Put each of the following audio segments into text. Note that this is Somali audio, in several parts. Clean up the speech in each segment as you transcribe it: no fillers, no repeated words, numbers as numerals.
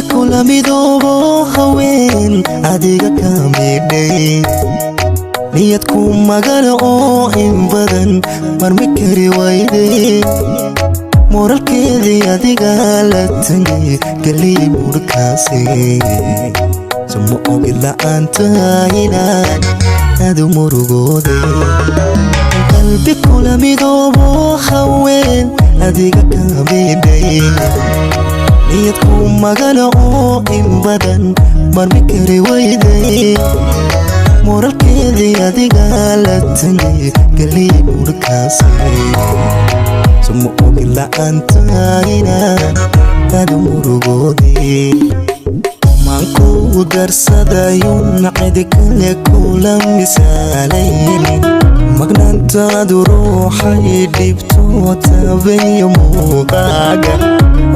kula midoobo haween adiga ka midhay niyad ku magalo oo in badan marmi kari wayday moralkeedii adiga la tagay galii murkaasi sumo ogid la'aanta inaan aad u murugooday qalbi kula midoobo haween adiga ka midhay niyad ku magalo oo in badan marmi kari wayday moralkeedii adiga la tagay galii murkaasi sumo ogid la'aanta inaan aad u murugooday maanku darsadayun cidi kale kula misaalayn magnaantaadu ruuxay dhibto tabayo muuqaaga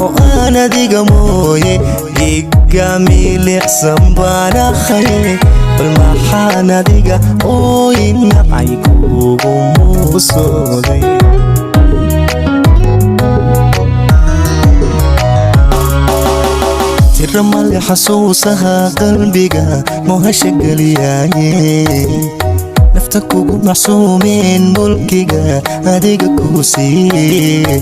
oo aan adiga mooye dhiga milicsan baan ahay bal maxaan adiga ooy nacay kugu muusooday tira male xasuusaha qalbiga mohasha geliyaaye nafta kugu macsuumeen mulkiga adiga kuu siiye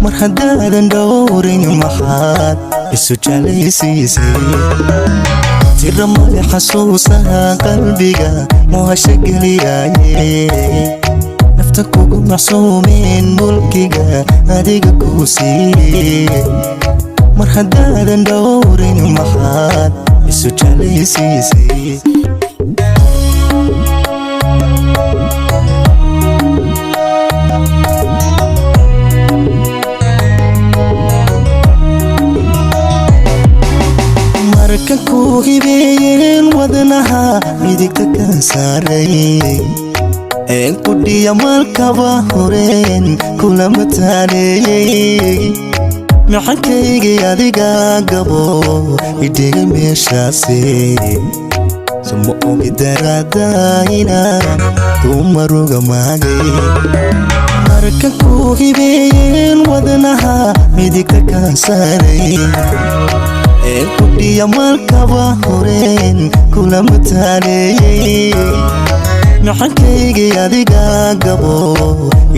mar haddaadan dhowrin maxaad isu jeclaysiisay tira male xasuusaha qalbiga mohasha geliyaaye nafta kugu macsuumeen mulkiga adiga kuu siiye mar haddaadan dhowrin maxaad isu jeclaysiisay markan ku hibeeyeen wadnaha midigta ka saaray een ku dhiya malkaba horeen kula mataaneeyey maxankaygii adiga gabo idhiga meeshaasi sumo ogi daraada inaan dumaruga maagay markan ku hibeeyeen wadnaha midigta ka saaray een ku dhiya malkaba horeen kula mataaneeyey maxankaygii adiga gabo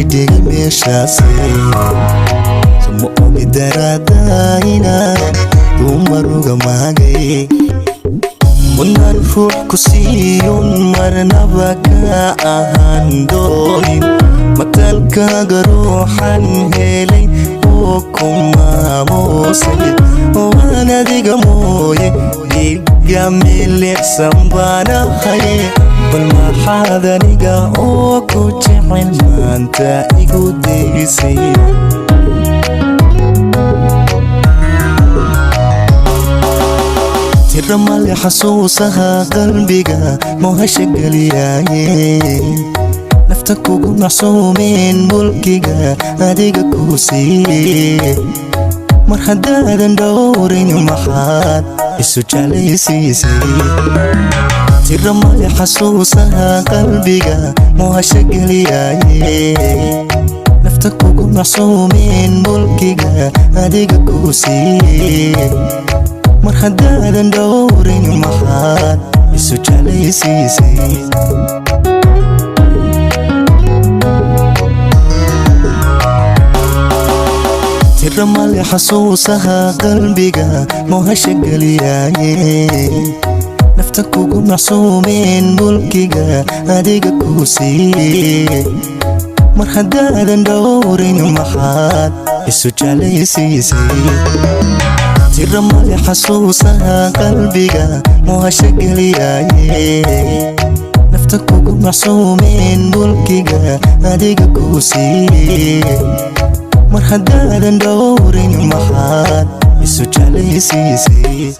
idhiga meeshaasi sumo ogi daraada inaan dumaruga maagay munan ruux ku siiyun marnaba ka ahaan doonin mataalkaaga ruuxan helay oo ku maamuusay oo aan adiga mooye dhiga milicsan baan ahay bal maxaad aniga oo ku jecel maanta igu daysay tira male xasuusaha qalbiga mohasha geliyaaye nafta kugu macsuumeen mulkiga adiga kuu siiye mar haddaadan dhowrin maxaad isu jeclaysiisay tira male xasuusaha qalbiga mohasha geliyaaye nafta kugu macsuumeen mulkiga adiga kuu siiye mar haddaadan dhowrin maxaad isu jeclaysiisay tira male xasuusaha qalbiga mohasha geliyaaye nafta kugu macsuumeen mulkiga adiga kuu siiye mar haddaadan dhowrin maxaad isu jeclaysiisay tira male xasuusaha qalbiga mohasha geliyaaye nafta kugu macsuumeen mulkiga adiga kuu siiye mar haddaadan dhowrin maxaad isu jeclaysiisay